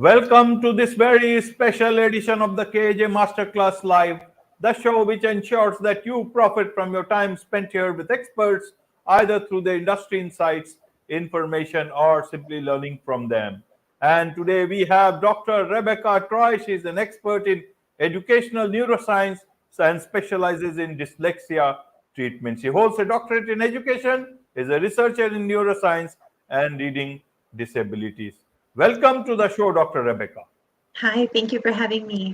Welcome to this very special edition of the KJ Masterclass Live, the show which ensures that you profit from your time spent here with experts, either through the industry insights, information, or simply learning from them. And today we have Dr. Rebecca Troy. She's an expert in educational neuroscience and specializes in dyslexia treatment. She holds a doctorate in education, is a researcher in neuroscience and reading disabilities. Welcome to the show, Dr. Rebecca. Hi, thank you for having me.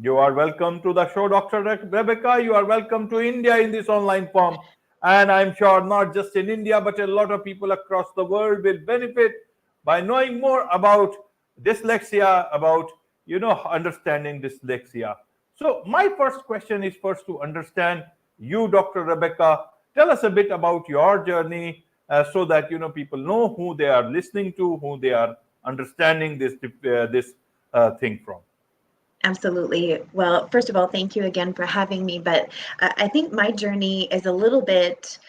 You are welcome to the show, Dr. Rebecca. You are welcome to India in this online form. And I'm sure not just in India, but a lot of people across the world will benefit by knowing more about dyslexia, about, understanding dyslexia. So my first question is first to understand you, Dr. Rebecca. Tell us a bit about your journey so that, people know who they are listening to, who they are understanding this thing from. Absolutely. Well, first of all, thank you again for having me. But I think my journey is a little bit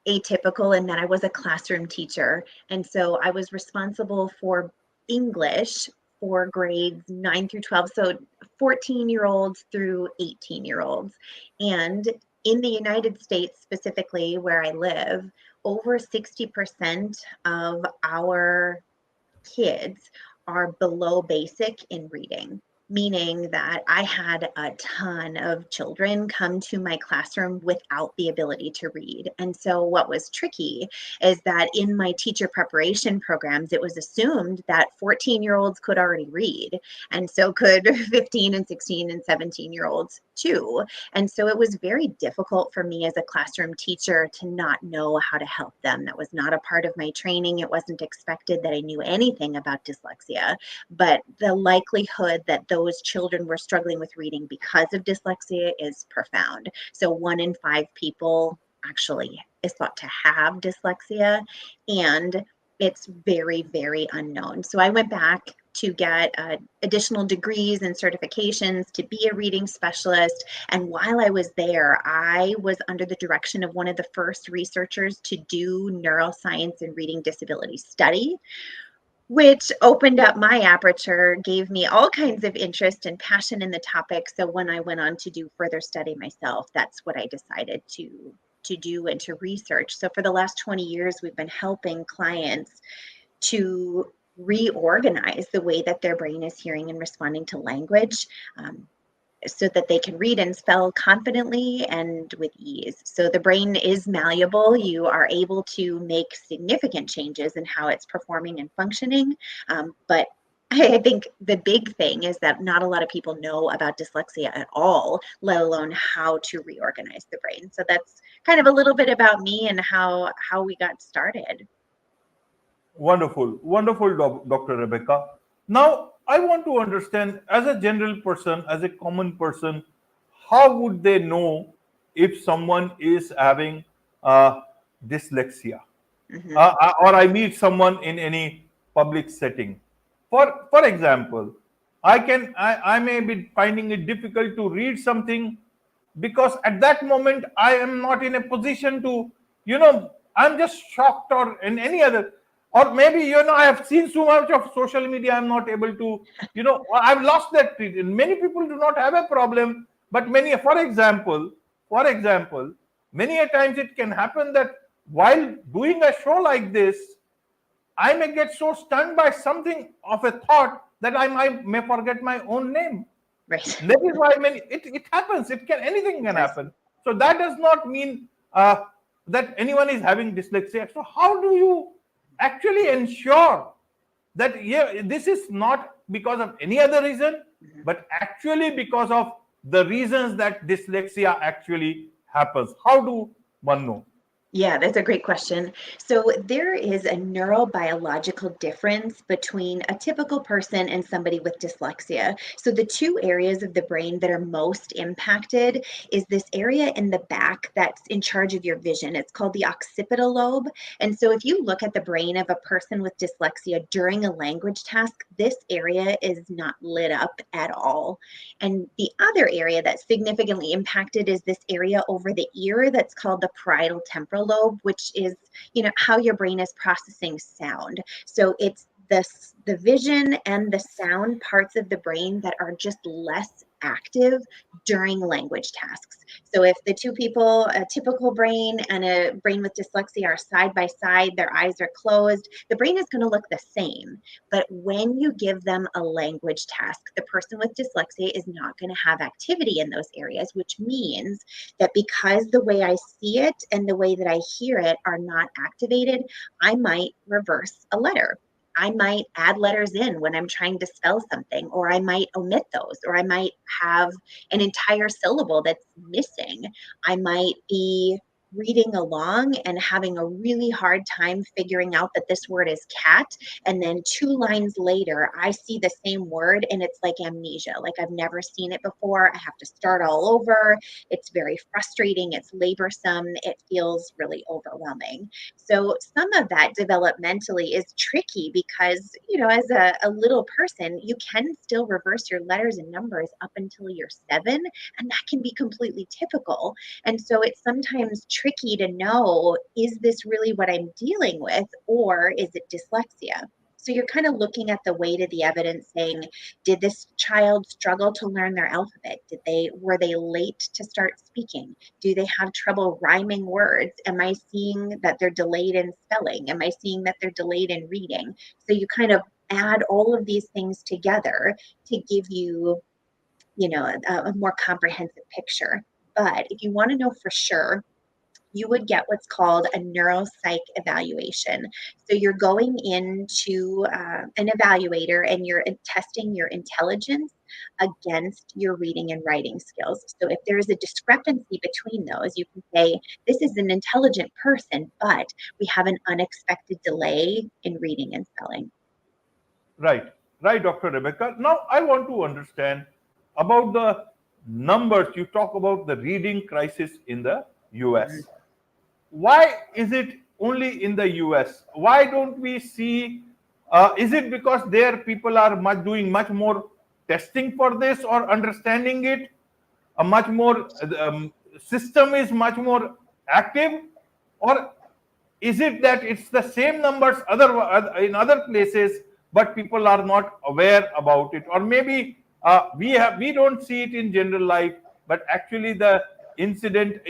atypical in that I was a classroom teacher. And so I was responsible for English for grades 9 through 12. So 14-year-olds through 18-year-olds. And in the United States, specifically where I live, over 60% of our kids are below basic in reading, meaning that I had a ton of children come to my classroom without the ability to read. And so what was tricky is that in my teacher preparation programs, it was assumed that 14-year-olds could already read, and so could 15 and 16 and 17-year-olds too. And so it was very difficult for me as a classroom teacher to not know how to help them. That was not a part of my training. It wasn't expected that I knew anything about dyslexia, but the likelihood that those children were struggling with reading because of dyslexia is profound. So 1 in 5 people actually is thought to have dyslexia, and it's very, very unknown. So I went back to get additional degrees and certifications to be a reading specialist. And while I was there, I was under the direction of one of the first researchers to do neuroscience and reading disability study, which opened up my aperture, gave me all kinds of interest and passion in the topic. So when I went on to do further study myself, that's what I decided to do and to research. So for the last 20 years, we've been helping clients to reorganize the way that their brain is hearing and responding to language, so that they can read and spell confidently and with ease. So the brain is malleable. You are able to make significant changes in how it's performing and functioning. But I think the big thing is that not a lot of people know about dyslexia at all, let alone how to reorganize the brain. So that's kind of a little bit about me and how we got started. Wonderful, wonderful, Dr. Rebecca. Now, I want to understand, as a general person, as a common person, how would they know if someone is having dyslexia? Mhm. Or I meet someone in any public setting. For example, I may be finding it difficult to read something because at that moment I am not in a position to, I'm just shocked, or in any other, or maybe, I have seen so much of social media, I'm not able to, I've lost that. Many people do not have a problem, but many, for example, many a times it can happen that while doing a show like this, I may get so stunned by something of a thought that may forget my own name. Right. That is why it happens. Anything can happen. So that does not mean that anyone is having dyslexia. So how do you actually ensure that this is not because of any other reason, but actually because of the reasons that dyslexia actually happens? How do one know? Yeah, that's a great question. So there is a neurobiological difference between a typical person and somebody with dyslexia. So the two areas of the brain that are most impacted is this area in the back that's in charge of your vision. It's called the occipital lobe. And so if you look at the brain of a person with dyslexia during a language task, this area is not lit up at all. And the other area that's significantly impacted is this area over the ear that's called the parietal temporal lobe, which is, how your brain is processing sound. So it's the vision and the sound parts of the brain that are just less active during language tasks. So if the two people, a typical brain and a brain with dyslexia, are side by side, their eyes are closed, the brain is going to look the same. But when you give them a language task, the person with dyslexia is not going to have activity in those areas, which means that because the way I see it and the way that I hear it are not activated, I might reverse a letter. I might add letters in when I'm trying to spell something, or I might omit those, or I might have an entire syllable that's missing. I might be reading along and having a really hard time figuring out that this word is cat. And then 2 lines later, I see the same word and it's like amnesia. Like I've never seen it before. I have to start all over. It's very frustrating. It's laborsome. It feels really overwhelming. So some of that developmentally is tricky because, as a little person, you can still reverse your letters and numbers up until you're 7, and that can be completely typical. And so it's sometimes tricky to know, is this really what I'm dealing with, or is it dyslexia? So you're kind of looking at the weight of the evidence saying, did this child struggle to learn their alphabet? Were they late to start speaking? Do they have trouble rhyming words? Am I seeing that they're delayed in spelling? Am I seeing that they're delayed in reading? So you kind of add all of these things together to give you, a more comprehensive picture. But if you want to know for sure, you would get what's called a neuropsych evaluation. So you're going into an evaluator and you're testing your intelligence against your reading and writing skills. So if there is a discrepancy between those, you can say, this is an intelligent person, but we have an unexpected delay in reading and spelling. Right, right, Dr. Rebecca. Now, I want to understand about the numbers. You talk about the reading crisis in the US. Why is it only in the US? Why don't we see? Is it because there people are doing much more testing for this or understanding it? A much more system is much more active, or is it that it's the same numbers in other places, but people are not aware about it? Or maybe we don't see it in general life, but actually the incidence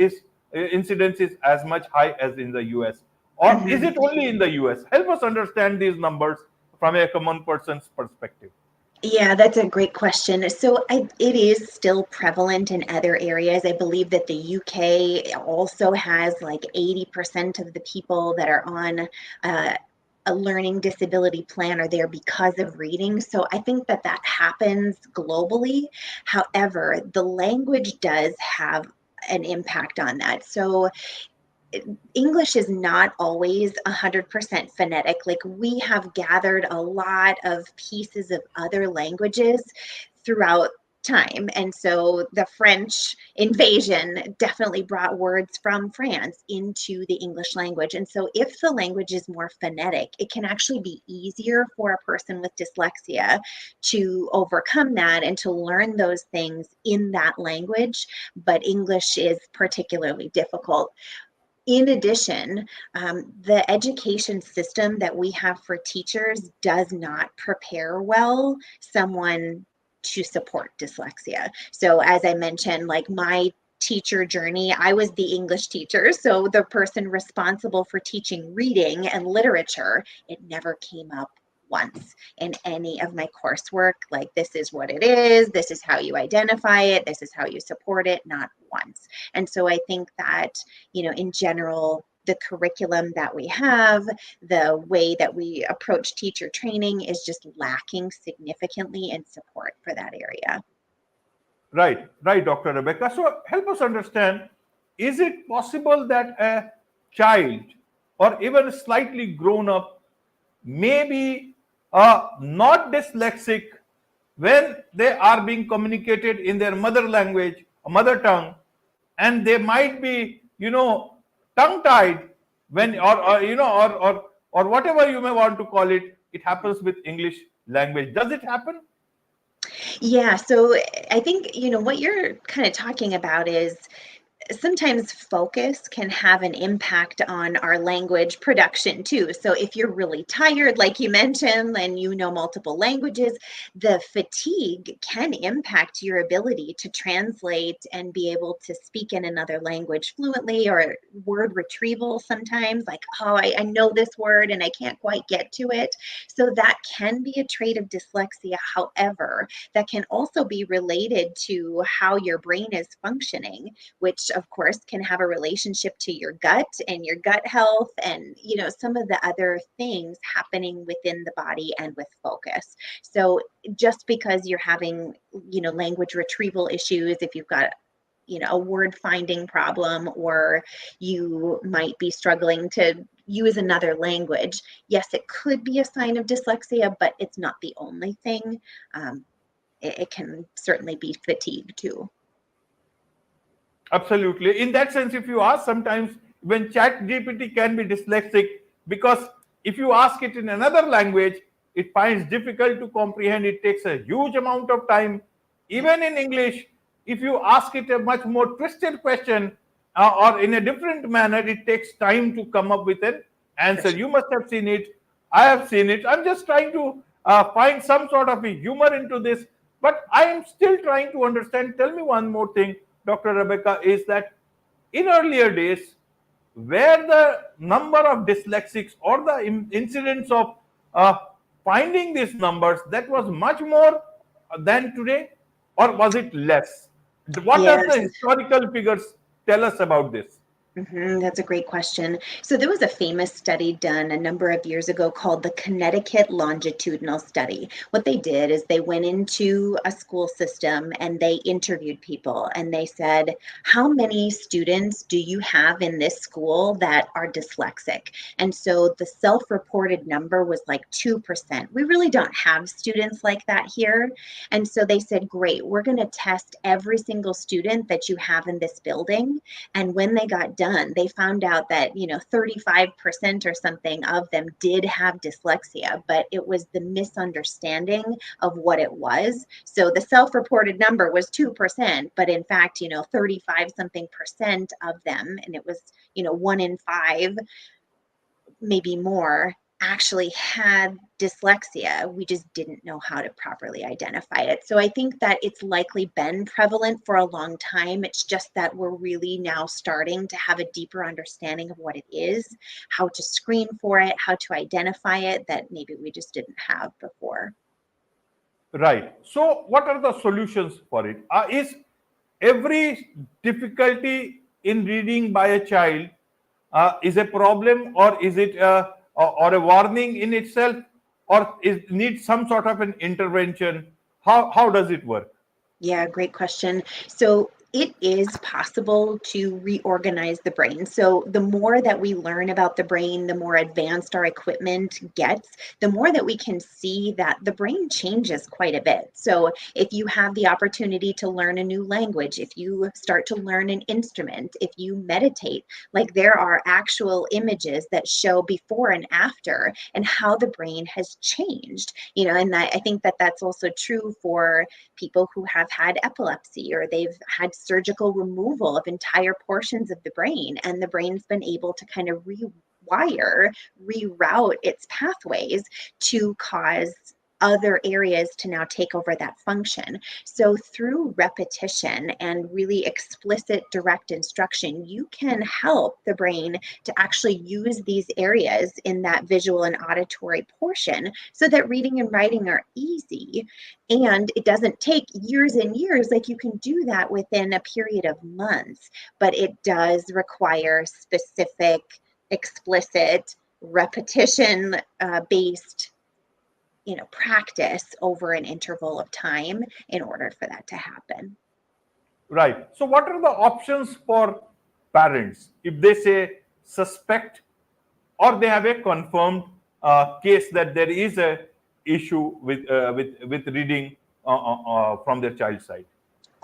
is as much high as in the US. Or is it only in the US? Help us understand these numbers from a common person's perspective. Yeah, that's a great question. So it is still prevalent in other areas. I believe that the UK also has like 80% of the people that are on a learning disability plan are there because of reading. So I think that happens globally. However, the language does have an impact on that. So English is not always 100% phonetic. Like we have gathered a lot of pieces of other languages throughout time. And so the French invasion definitely brought words from France into the English language. And so if the language is more phonetic, it can actually be easier for a person with dyslexia to overcome that and to learn those things in that language. But English is particularly difficult. In addition, the education system that we have for teachers does not prepare well someone to support dyslexia. So as I mentioned, like my teacher journey, I was the English teacher. So the person responsible for teaching reading and literature, it never came up once in any of my coursework. Like, this is what it is, this is how you identify it, this is how you support it, not once. And so I think that, in general, the curriculum that we have, the way that we approach teacher training is just lacking significantly in support for that area. Right, right, Dr. Rebecca. So help us understand, is it possible that a child or even slightly grown up may be not dyslexic when they are being communicated in their mother language, mother tongue, and they might be, tongue tied when, or whatever you may want to call it, it happens with English language. Does it happen? Yeah, so I think, what you're kind of talking about is sometimes focus can have an impact on our language production too. So if you're really tired, like you mentioned, and you know multiple languages, the fatigue can impact your ability to translate and be able to speak in another language fluently, or word retrieval sometimes, like, oh, I know this word and I can't quite get to it. So that can be a trait of dyslexia. However, that can also be related to how your brain is functioning, which of course can have a relationship to your gut and your gut health, and some of the other things happening within the body and with focus. So just because you're having language retrieval issues, if you've got a word finding problem, or you might be struggling to use another language, yes, it could be a sign of dyslexia, but it's not the only thing. It can certainly be fatigue too. Absolutely. In that sense, if you ask sometimes when chat GPT can be dyslexic, because if you ask it in another language, it finds difficult to comprehend. It takes a huge amount of time. Even in English, if you ask it a much more twisted question or in a different manner, it takes time to come up with an answer. You must have seen it. I have seen it. I'm just trying to find some sort of a humor into this, but I am still trying to understand. Tell me one more thing, Dr. Rebecca, is that in earlier days, where the number of dyslexics or the incidence of uh, finding these numbers, that was much more than today, or was it less? What does the Yes. historical figures tell us about this? That's a great question. So there was a famous study done a number of years ago called the Connecticut Longitudinal Study. What they did is they went into a school system and they interviewed people, and they said, how many students do you have in this school that are dyslexic? And so the self-reported number was like 2%. We really don't have students like that here. And so they said, great, we're going to test every single student that you have in this building. And when they got done, they found out that 35% or something of them did have dyslexia, but it was the misunderstanding of what it was. So the self-reported number was 2%, but in fact 35 something percent of them, and it was 1 in 5, maybe more, actually had dyslexia. We just didn't know how to properly identify it. So I think that it's likely been prevalent for a long time. It's just that we're really now starting to have a deeper understanding of what it is, how to screen for it, how to identify it, that maybe we just didn't have before. Right. So, what are the solutions for it? Is every difficulty in reading by a child is a problem, or is it or a warning in itself, or is needs some sort of an intervention? How does it work? Yeah, great question. So it is possible to reorganize the brain. So the more that we learn about the brain, the more advanced our equipment gets, the more that we can see that the brain changes quite a bit. So if you have the opportunity to learn a new language, if you start to learn an instrument, if you meditate, like there are actual images that show before and after and how the brain has changed, and I think that that's also true for people who have had epilepsy, or they've had surgical removal of entire portions of the brain, and the brain's been able to kind of reroute its pathways to cause other areas to now take over that function. So through repetition and really explicit direct instruction, you can help the brain to actually use these areas in that visual and auditory portion so that reading and writing are easy. And it doesn't take years and years, like you can do that within a period of months, but it does require specific, explicit, repetition based practice over an interval of time in order for that to happen. Right. So, what are the options for parents if they say suspect or they have a confirmed case that there is a issue with reading from their child side?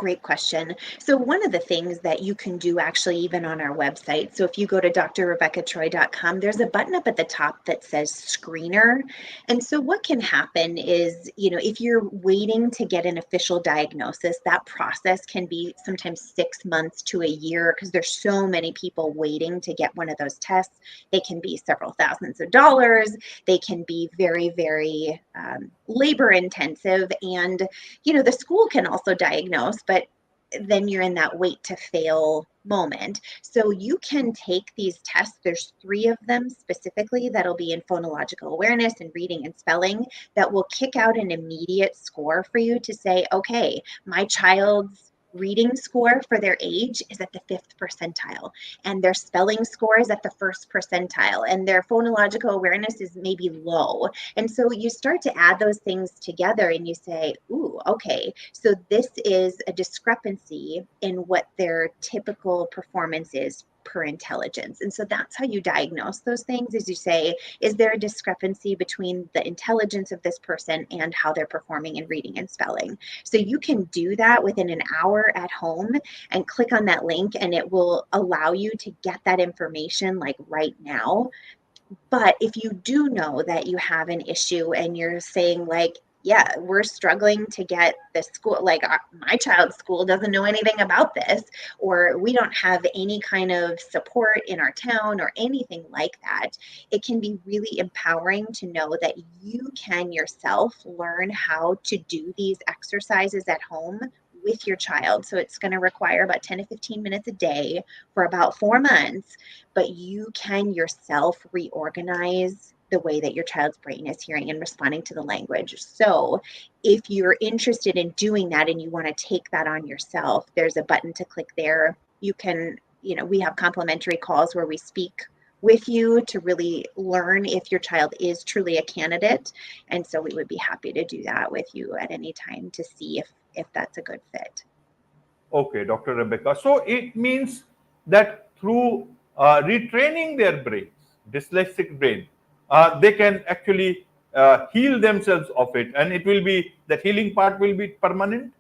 Great question. So one of the things that you can do actually even on our website, so if you go to drrebeccatroy.com, there's a button up at the top that says screener. And so what can happen is, if you're waiting to get an official diagnosis, that process can be sometimes 6 months to a year because there's so many people waiting to get one of those tests. They can be several thousands of dollars. They can be very, very labor intensive. And the school can also diagnose, but then you're in that wait to fail moment. So you can take these tests. There's 3 of them specifically that'll be in phonological awareness and reading and spelling that will kick out an immediate score for you to say, okay, my child's reading score for their age is at the 5th percentile, and their spelling score is at the 1st percentile, and their phonological awareness is maybe low. And so you start to add those things together and you say, ooh, okay, so this is a discrepancy in what their typical performance is per intelligence. And so that's how you diagnose those things, is you say, is there a discrepancy between the intelligence of this person and how they're performing in reading and spelling? So you can do that within an hour at home and click on that link, and it will allow you to get that information like right now. But if you do know that you have an issue and you're saying like, yeah, we're struggling to get the school, like my child's school doesn't know anything about this, or we don't have any kind of support in our town or anything like that, it can be really empowering to know that you can yourself learn how to do these exercises at home with your child. So it's going to require about 10 to 15 minutes a day for about 4 months, but you can yourself reorganize the way that your child's brain is hearing and responding to the language. So if you're interested in doing that and you want to take that on yourself, there's a button to click there. You can, we have complimentary calls where we speak with you to really learn if your child is truly a candidate. And so we would be happy to do that with you at any time to see if that's a good fit. Okay, Dr. Rebecca. So it means that through retraining their brains, dyslexic brain, they can actually heal themselves of it, and it will be, that healing part will be permanent.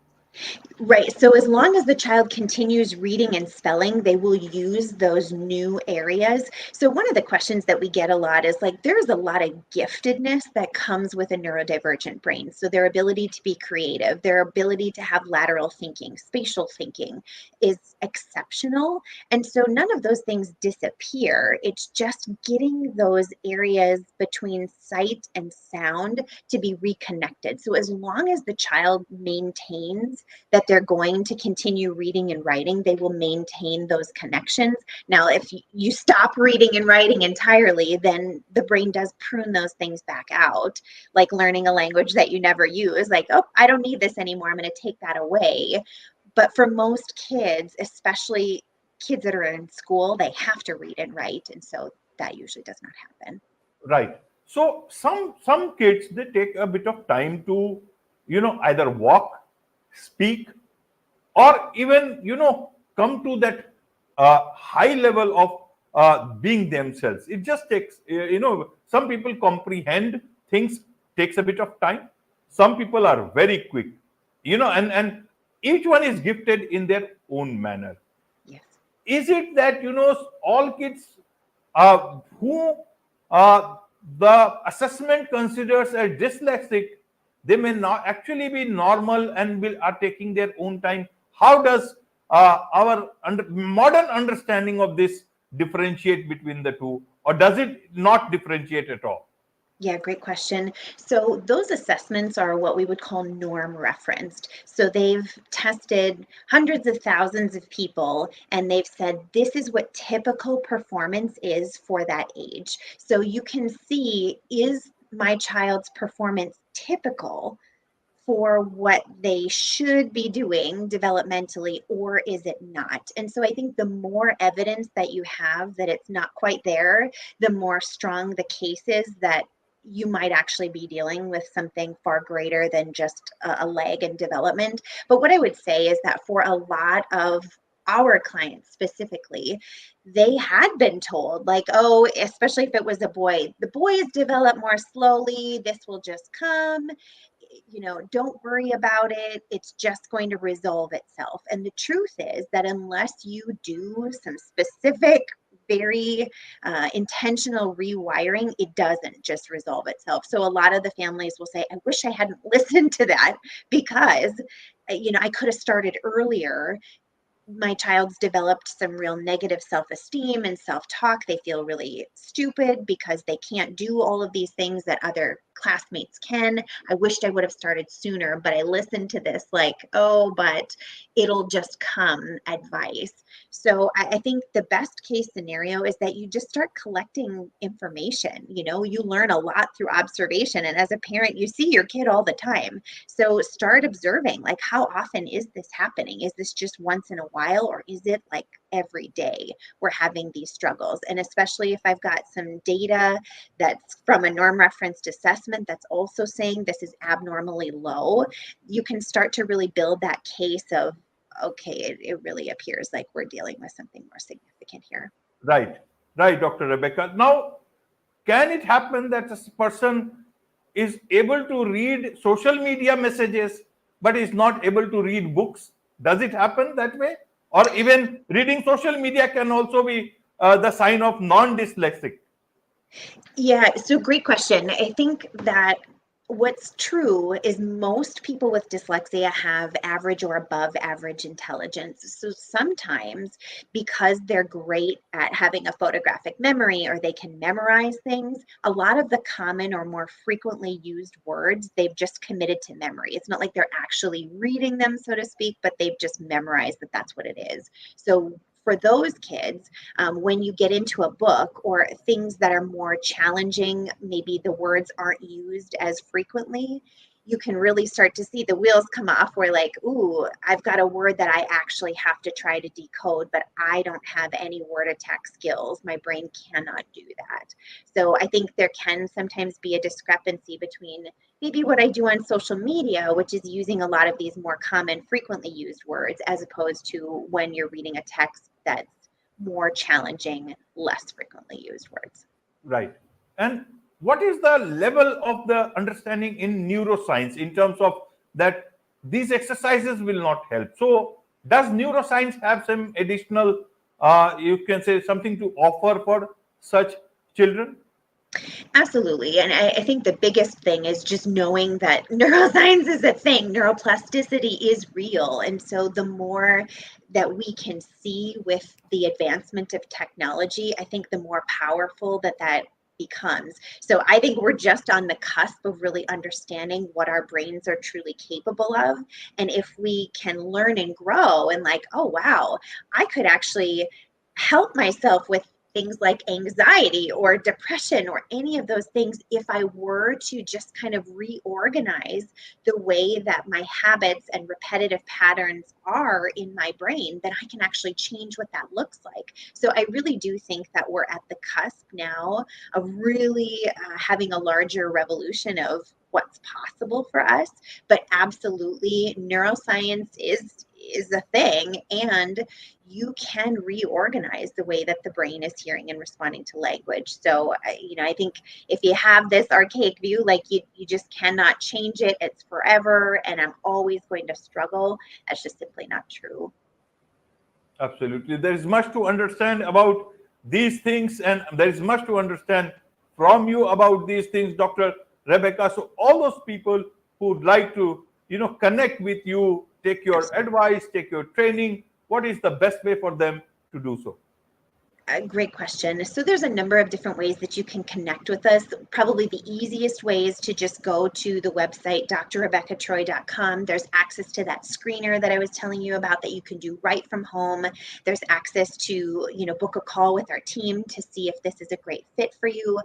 Right. So as long as the child continues reading and spelling, they will use those new areas. So one of the questions that we get a lot is like, there's a lot of giftedness that comes with a neurodivergent brain. So their ability to be creative, their ability to have lateral thinking, spatial thinking is exceptional. And so none of those things disappear. It's just getting those areas between sight and sound to be reconnected. So as long as the child maintains that they're going to continue reading and writing, they will maintain those connections. Now, if you stop reading and writing entirely, then the brain does prune those things back out, like learning a language that you never use, like, oh, I don't need this anymore, I'm going to take that away. But for most kids, especially kids that are in school, they have to read and write. And so that usually does not happen. Right. So some kids, they take a bit of time to either walk, speak, or even come to that high level of being themselves. It just takes some people comprehend things, takes a bit of time. Some people are very quick, and each one is gifted in their own manner. Yes. Is it that all kids who the assessment considers as dyslexic, they may not actually be normal and are taking their own time? How does our modern understanding of this differentiate between the two, or does it not differentiate at all? Yeah, great question. So those assessments are what we would call norm referenced. So they've tested hundreds of thousands of people and they've said, this is what typical performance is for that age. So you can see, is my child's performance typical for what they should be doing developmentally, or is it not? And so I think the more evidence that you have that it's not quite there, the more strong the case is that you might actually be dealing with something far greater than just a lag in development. But what I would say is that for a lot of our clients specifically, they had been told like, oh, especially if it was a boy, the boys develop more slowly, this will just come. don't worry about it. It's just going to resolve itself. And the truth is that unless you do some specific, very intentional rewiring, it doesn't just resolve itself. So a lot of the families will say, I wish I hadn't listened to that because, I could have started earlier. My child's developed some real negative self-esteem and self-talk. They feel really stupid because they can't do all of these things that other classmates can. I wished I would have started sooner, but I listened to this like, oh, but it'll just come advice. So I think the best case scenario is that you just start collecting information. You learn a lot through observation. And as a parent, you see your kid all the time. So start observing, like, how often is this happening? Is this just once in a while, or is it like every day we're having these struggles? And especially if I've got some data that's from a norm referenced assessment that's also saying this is abnormally low, you can start to really build that case of, okay, it really appears like we're dealing with something more significant here. Right, right, Dr. Rebecca. Now, can it happen that a person is able to read social media messages but is not able to read books? Does it happen that way? Or even reading social media can also be the sign of non-dyslexic? Yeah, so great question. I think that what's true is most people with dyslexia have average or above average intelligence. So sometimes, because they're great at having a photographic memory or they can memorize things, a lot of the common or more frequently used words, they've just committed to memory. It's not like they're actually reading them, so to speak, but they've just memorized that that's what it is. So for those kids, when you get into a book or things that are more challenging, maybe the words aren't used as frequently, you can really start to see the wheels come off where like, ooh, I've got a word that I actually have to try to decode, but I don't have any word attack skills. My brain cannot do that. So I think there can sometimes be a discrepancy between maybe what I do on social media, which is using a lot of these more common, frequently used words, as opposed to when you're reading a text that's more challenging, less frequently used words. Right. And what is the level of the understanding in neuroscience in terms of that these exercises will not help? So, does neuroscience have some additional, you can say, something to offer for such children? Absolutely. And I think the biggest thing is just knowing that neuroscience is a thing, neuroplasticity is real. And so the more that we can see with the advancement of technology, I think the more powerful that becomes. So I think we're just on the cusp of really understanding what our brains are truly capable of. And if we can learn and grow and like, oh, wow, I could actually help myself with things like anxiety or depression or any of those things, if I were to just kind of reorganize the way that my habits and repetitive patterns are in my brain, then I can actually change what that looks like. So I really do think that we're at the cusp now of really having a larger revolution of what's possible for us. But absolutely, neuroscience is a thing, and you can reorganize the way that the brain is hearing and responding to language. So, I think if you have this archaic view, like you just cannot change it, it's forever, and I'm always going to struggle, that's just simply not true. Absolutely. There is much to understand about these things, and there is much to understand from you about these things, Dr. Rebecca. So, all those people who would like to, connect with you, take your advice, take your training, what is the best way for them to do so? A great question. So there's a number of different ways that you can connect with us. Probably the easiest way is to just go to the website, drrebeccatroy.com. There's access to that screener that I was telling you about that you can do right from home. There's access to, book a call with our team to see if this is a great fit for you.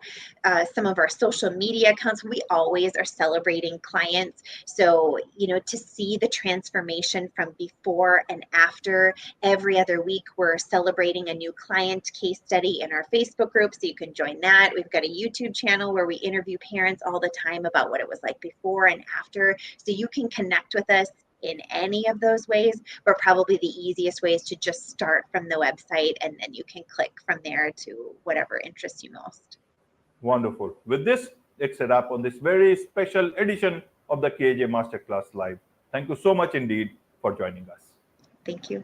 Some of our social media accounts, we always are celebrating clients. So, to see the transformation from before and after, every other week we're celebrating a new client case study in our Facebook group, so you can join that. We've got a YouTube channel where we interview parents all the time about what it was like before and after, so you can connect with us in any of those ways, but probably the easiest way is to just start from the website, and then you can click from there to whatever interests you most. Wonderful. With this, let's set up on this very special edition of the KJ Masterclass Live. Thank you so much indeed for joining us. Thank you.